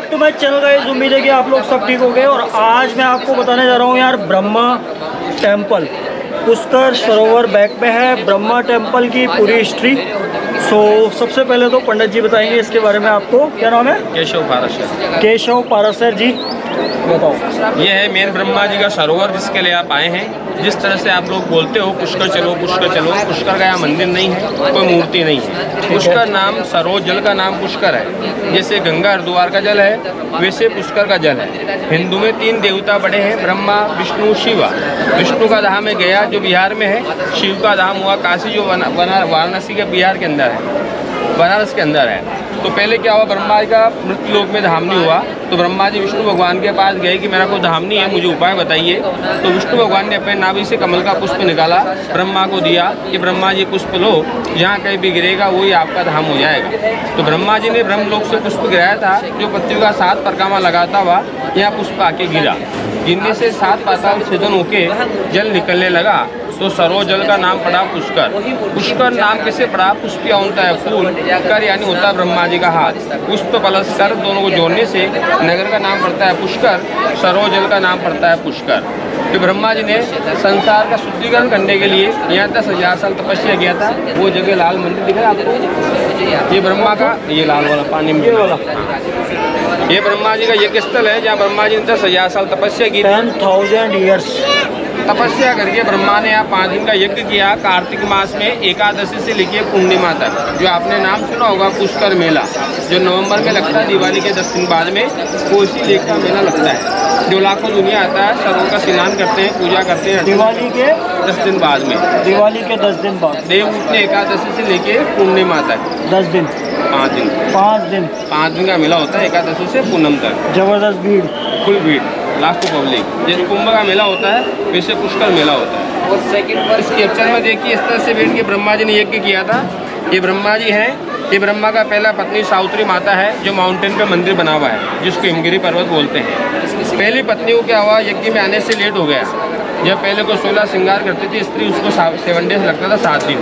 Back to my channel guys. उम्मीद है कि आप लोग सब ठीक हो गए। और आज मैं आपको बताने जा रहा हूँ यार, ब्रह्मा टेम्पल पुष्कर सरोवर बैक में है। ब्रह्मा टेम्पल की पूरी हिस्ट्री। सबसे पहले तो पंडित जी बताएंगे इसके बारे में आपको। क्या नाम है? केशव पाराशर। केशव पाराशर जी, बताओ। ये है मेन ब्रह्मा जी का सरोवर जिसके लिए आप आए हैं। जिस तरह से आप लोग बोलते हो पुष्कर चलो पुष्कर चलो, पुष्कर का यहाँ मंदिर नहीं है, कोई मूर्ति नहीं है। पुष्कर नाम सरोवर, जल का नाम पुष्कर है। जैसे गंगा हरिद्वार का जल है वैसे पुष्कर का जल है। हिंदू में 3 देवता बड़े हैं, ब्रह्मा विष्णु शिव। विष्णु का धाम है गया जो बिहार में है। शिव का धाम हुआ काशी जो वाराणसी के बिहार के अंदर है, बनारस के अंदर है। तो पहले क्या हुआ, ब्रह्मा जी का मृत्यु लोक में धाम नहीं हुआ। तो ब्रह्मा जी विष्णु भगवान के पास गए कि मेरा कोई धाम नहीं है, मुझे उपाय बताइए। तो विष्णु भगवान ने अपने नाभि से कमल का पुष्प निकाला, ब्रह्मा को दिया कि ब्रह्मा जी पुष्प लो, जहाँ कहीं भी गिरेगा वही आपका धाम हो जाएगा। तो ब्रह्मा जी ने ब्रह्मलोक से पुष्प गिराया था, जो पृथ्वी का 7 परिक्रमा लगाता हुआ यहाँ पुष्प आके गिरा। गिरने से 7 पाताल छेदन होके जल निकलने लगा। तो सरोवर जल का नाम पड़ा पुष्कर। पुष्कर नाम कैसे पड़ा? पुष्पिया होता है फूल, कर यानी होता है ब्रह्मा जी का हाथ, पुष्प प्लस सर दोनों को जोड़ने से नगर का नाम पड़ता है पुष्कर, सरोवर जल का नाम पड़ता है पुष्कर। फिर ब्रह्मा जी ने संसार का शुद्धिकरण करने के लिए यहाँ 10,000 साल तपस्या किया था। वो जगह लाल मंदिर दिख रहा है आपको, ये ब्रह्मा का, ये लाल वाला पानी में वाला, ये ब्रह्मा जी का यज्ञ स्थल है जहाँ ब्रह्मा जी ने 10,000 साल तपस्या की। 10,000 ईयर्स तपस्या करके ब्रह्मा ने यहाँ 5 दिन का यज्ञ किया। कार्तिक मास में एकादशी से लेकर पूर्णिमा तक, जो आपने नाम सुना होगा पुष्कर मेला, जो नवंबर में लगता है। दिवाली के 10 दिन बाद में कोसी लेक का मेला लगता है, जो लाखों दुनिया आता है, सरोवर का स्नान करते हैं, पूजा करते हैं। दिवाली के 10 दिन बाद में, दिवाली के 10 दिन बाद, देव उठने एकादशी से लेके पूर्णिमा तक 10 दिन 5 दिन 5 दिन का मेला होता है, एकादशी से पूनम तक। जबरदस्त भीड़, फुल भीड़, लाखों पब्लिक। जैसे कुंभ का मेला होता है वैसे पुष्कर मेला होता है। और सेकंड इस कैप्चर में देखिए, इस तरह से बैठ के ब्रह्मा जी ने यज्ञ किया था। ये ब्रह्मा जी हैं, ये ब्रह्मा का पहला पत्नी सावित्री माता है, जो माउंटेन पे मंदिर बना हुआ है, जिसको हिमगिरी पर्वत बोलते हैं। पहली पत्नी को क्या हुआ, यज्ञ में आने से लेट हो गया। जब पहले को 16 श्रृंगार करती थी स्त्री, उसको 7 डेज लगता था, 7 दिन।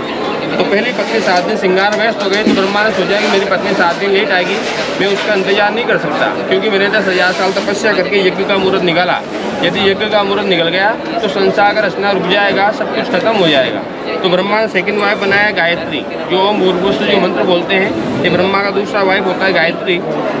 तो पहली पत्नी 7 दिन श्रृंगार व्यस्त हो गई। तो ब्रह्मा ने सोचा कि मेरी पत्नी 7 दिन लेट आएगी, मैं उसका इंतजार नहीं कर सकता, क्योंकि मैंने 10,000 साल तपस्या करके यज्ञ का मुहूर्त निकाला। यदि यज्ञ का मुहूर्त निकल गया तो संसार का रचना रुक जाएगा, सब कुछ खत्म हो जाएगा। तो ब्रह्मा ने सेकंड वाइफ बनाया गायत्री, जो ओम भूर्भुवस्सुः जो मंत्र बोलते हैं। ये ब्रह्मा का दूसरा वाइफ होता है गायत्री।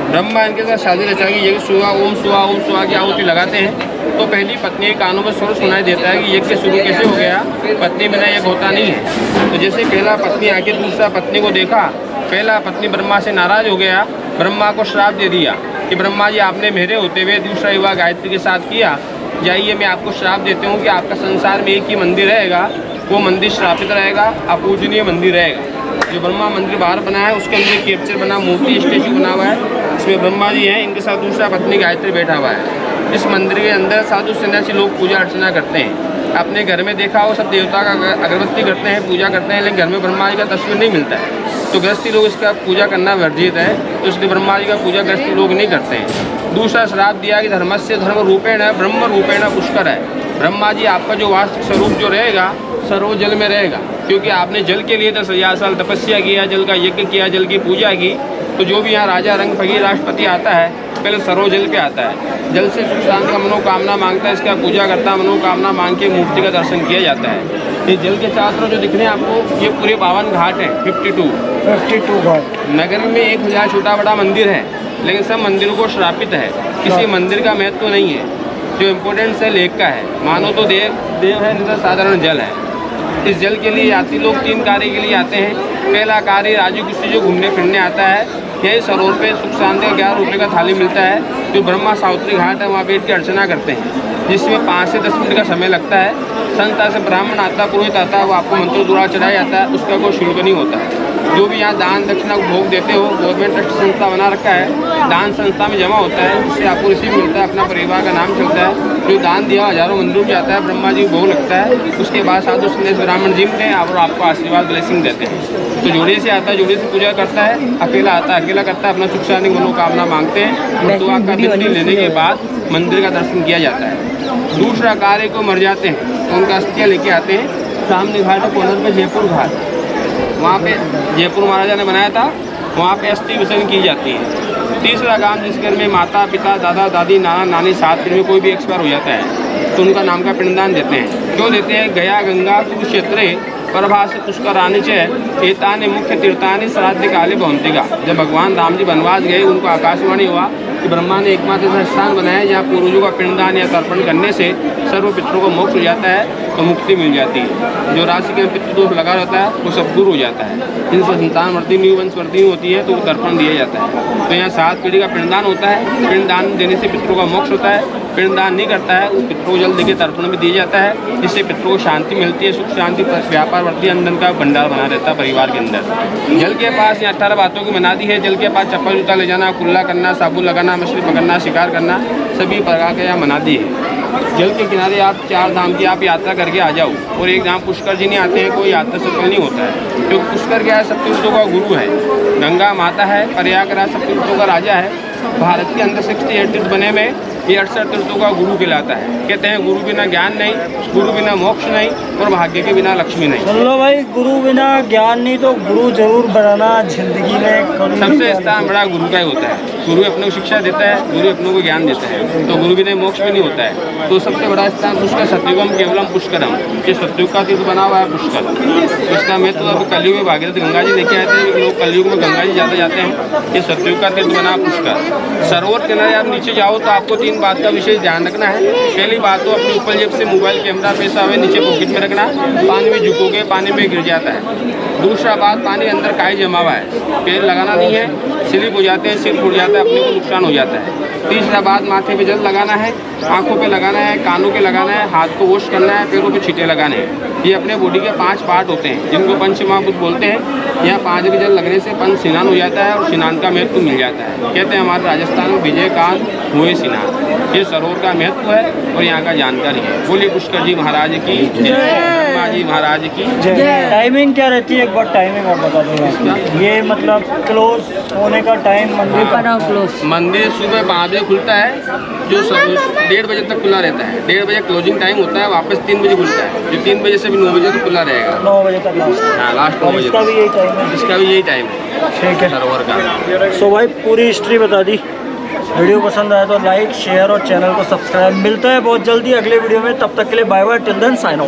ब्रह्मा इनके साथ शादी रचा के यज्ञ सुहा ओम सुहा की आहुति लगाते हैं। तो पहली पत्नी के कानों में स्वर सुनाई देता है कि यज्ञ शुरू कैसे हो गया, पत्नी बिना यज्ञ होता नहीं है। तो जैसे पहला पत्नी आके दूसरा पत्नी को देखा, पहला पत्नी ब्रह्मा से नाराज हो गया, ब्रह्मा को श्राप दे दिया कि ब्रह्मा जी आपने मेरे होते हुए दूसरा विवाह गायत्री के साथ किया, जाइए मैं आपको श्राप देती हूँ कि आपका संसार में एक ही मंदिर रहेगा, वो मंदिर श्रापित रहेगा, अपूजनीय मंदिर रहेगा। जो ब्रह्मा मंदिर बाहर बना है उसके अंदर कैप्चर बना, मूर्ति स्टेचू बना हुआ है, इसमें ब्रह्मा जी हैं, इनके साथ दूसरा पत्नी गायत्री बैठा हुआ है। इस मंदिर के अंदर साधु सन्यासी लोग पूजा अर्चना करते हैं। अपने घर में देखा हो सब देवता का अगरबत्ती करते हैं, पूजा करते हैं, लेकिन घर में ब्रह्मा जी का तस्वीर नहीं मिलता है। तो गृहस्थी लोग इसका पूजा करना वर्जित है, तो इसलिए ब्रह्मा जी का पूजा गृहस्थी लोग नहीं करते हैं। दूसरा श्राप दिया कि धर्मस्य धर्म रूपेण ब्रह्म रूपेण पुष्कर है। ब्रह्मा जी आपका जो वास्तविक स्वरूप जो रहेगा सरोवर जल में रहेगा, क्योंकि आपने जल के लिए 10,000 साल तपस्या किया, जल का यज्ञ किया, जल की पूजा की। तो जो भी यहाँ राजा रंग फकीर राष्ट्रपति आता है पहले सरोवर जल पे आता है, जल से सुख शांति का मनोकामना मांगता है, इसका पूजा करता है, मनोकामना मांग के मूर्ति का दर्शन किया जाता है। ये जल के चारों तरफ जो दिख रहे हैं आपको, ये पूरे 52 घाट हैं, 52 घाट। नगर में 1000 छोटा बड़ा मंदिर है, लेकिन सब मंदिरों को श्रापित है, किसी मंदिर का महत्व नहीं है। जो इम्पोर्टेंस है लेक का है, मानो तो देव है, नहीं तो साधारण जल है। इस जल के लिए यात्री लोग 3 कार्य के लिए आते हैं। पहला कार्य राजू किसी जो घूमने फिरने आता है, यही सरोवर पे सुख शांति का 11 रुपये का थाली मिलता है, जो ब्रह्मा सावित्री घाट है, वहाँ बैठ के अर्चना करते हैं, जिसमें 5 से 10 मिनट का समय लगता है। संत से ब्राह्मण आता, पुरोहित आता है, वो आपको मंत्र द्वारा चढ़ाया जाता है, उसका कोई शुल्क नहीं होता है। जो भी यहाँ दान दक्षिणा भोग देते हो, गवर्नमेंट ट्रस्ट संस्था बना रखा है, दान संस्था में जमा होता है, जिससे आपको रिसीव मिलता है, अपना परिवार का नाम चलता है। जो दान दिया हजारों मंदिरों में जाता है, ब्रह्मा जी भोग लगता है, उसके बाद साधु संन्यास ब्राह्मण जीवते हैं और आपको आशीर्वाद ब्लेसिंग देते हैं। तो जोड़े से आता है, जोड़े से पूजा करता है, अकेला आता है, अकेला करता है, अपना सुख शांति मनोकामना मांगते हैं। तो आपका बिंदी लेने के बाद मंदिर का दर्शन किया जाता है। दूसरा कार्य को मर जाते हैं तो उनका अस्थियाँ लेके आते हैं। सामने घाट है कोनर पे जयपुर घाट, वहाँ पे जयपुर महाराजा ने बनाया था, वहाँ पे अस्थि विसर्जन की जाती है। तीसरा काम, जिस घर में माता पिता दादा दादी नाना नानी साथ में कोई भी एक्सपायर हो जाता है तो उनका नाम का पिंडदान देते हैं। क्यों देते हैं? गया गंगा कुरुक्षेत्रे प्रभास पुष्करानि च एतानि मुख्य तीर्थानि श्राद्ध काले भवन्तिगा। जब भगवान राम जी वनवास गए, उनको आकाशवाणी हुआ कि ब्रह्मा ने एकमात्र ऐसा स्थान बनाया जहाँ पूर्वजों का पिंडदान या तर्पण करने से सर्व पितरों को मोक्ष हो जाता है तो मुक्ति मिल जाती है। जो राशि के पितृदोष लगा रहता है वो सब दूर हो जाता है। जिनसे संतान वृद्धि नहीं, वंश वृद्धि होती है तो वो तर्पण दिया जाता है। तो यहाँ 7 पीढ़ी का पिंडदान होता है। पिंडदान देने से पितरों का मोक्ष होता है। पिंडदान नहीं करता है उस पितरों को जल देकर तर्पण में दिया जाता है, जिससे पितरों को शांति मिलती है, सुख शांति व्यापार वृद्धि अंदर का भंडार बना रहता है परिवार के अंदर। जल के पास यहाँ 18 बातों की मनादी है। जल के पास चप्पल जूता ले जाना, कुल्ला करना, साबुन लगाना, मछली पकड़ना, शिकार करना, सभी प्रकार के यहाँ मनादी है। जल के किनारे आप 4 धाम की आप यात्रा करके आ जाओ। और एक धाम पुष्कर जी नहीं आते हैं, कोई यात्रा सफल नहीं होता है। क्योंकि पुष्कर क्या है? सप्ततीर्थों का गुरु है, गंगा माता है, प्रयागराज सप्ततीर्थों का राजा है। भारत के अंदर 68 तीर्थ बने में ये 68 तीर्थों का गुरु कहलाता है। कहते हैं गुरु बिना ज्ञान नहीं, गुरु बिना मोक्ष नहीं, और भाग्य के बिना लक्ष्मी नहीं। सुन लो भाई, गुरु बिना ज्ञान नहीं तो गुरु जरूर बनाना जिंदगी में। सबसे स्थान बड़ा गुरु का ही होता है। गुरु अपने को शिक्षा देता है, गुरु अपनों को ज्ञान देता है, तो गुरु बिना मोक्ष भी नहीं होता है। तो सबसे बड़ा स्थान पुष्कर, सत्युगम केवलम पुष्करम। ये सत्युग का तीर्थ बना हुआ है पुष्कर। इसका मैं तो अभी कलयुग में भागीरथ गंगा जी लेके आए थे। लोग कलयुग में गंगा जी ज़्यादा जाते हैं। ये सत्युग का तीर्थ बना पुष्कर। सरोवर किनारे आप नीचे जाओ तो आपको 3 बात का विशेष ध्यान रखना है। पहली बात तो अपने ऊपर जेब से मोबाइल कैमरा पैसा हुए नीचे पॉकेट में रखना। पानी में झुकोगे पानी में गिर जाता है। दूसरा बात, पानी अंदर काई जमा हुआ है, पेड़ लगाना नहीं है, स्लिप हो जाते हैं, सिर फूट जाता है, अपने को नुकसान हो जाता है। तीसरा बात, माथे पे जल लगाना है, आंखों पे लगाना है, कानों पे लगाना है, हाथ को वॉश करना है, पैरों पे छींटे लगाने हैं। ये अपने बॉडी के 5 पार्ट होते हैं जिनको पंच महाभूत बोलते हैं। यहाँ 5 के जल लगने से पंच स्नान हो जाता है और स्नान का महत्व मिल जाता है। कहते हैं हमारे राजस्थान में विजयकांत हुए स्नान। ये सरोवर का महत्व है और यहाँ का जानकारी है। बोलिए पुष्कर जी महाराज की जय, ब्रह्मा जी महाराज की जय। टाइमिंग क्या रहती है? एक बार टाइमिंग आप बता दो। ये मतलब क्लोज होने का टाइम मंदिर का? मंदिर सुबह 5 बजे खुलता है, जो 1:30 बजे तक खुला रहता है। 1:30 बजे क्लोजिंग टाइम होता है, वापस 3 बजे खुलता है। जो 3 बजे से भी 9 बजे तक खुला रहेगा। 9 बजे तक लास्ट? हाँ, लास्ट 9 बजे। इसका भी यही टाइम है? इसका भी यही टाइम है। ठीक है सरोवर का। सो भाई पूरी हिस्ट्री बता दी। वीडियो पसंद आया तो लाइक शेयर और चैनल को सब्सक्राइब। मिलता है बहुत जल्दी अगले वीडियो में, तब तक के लिए bye bye, till then sign out.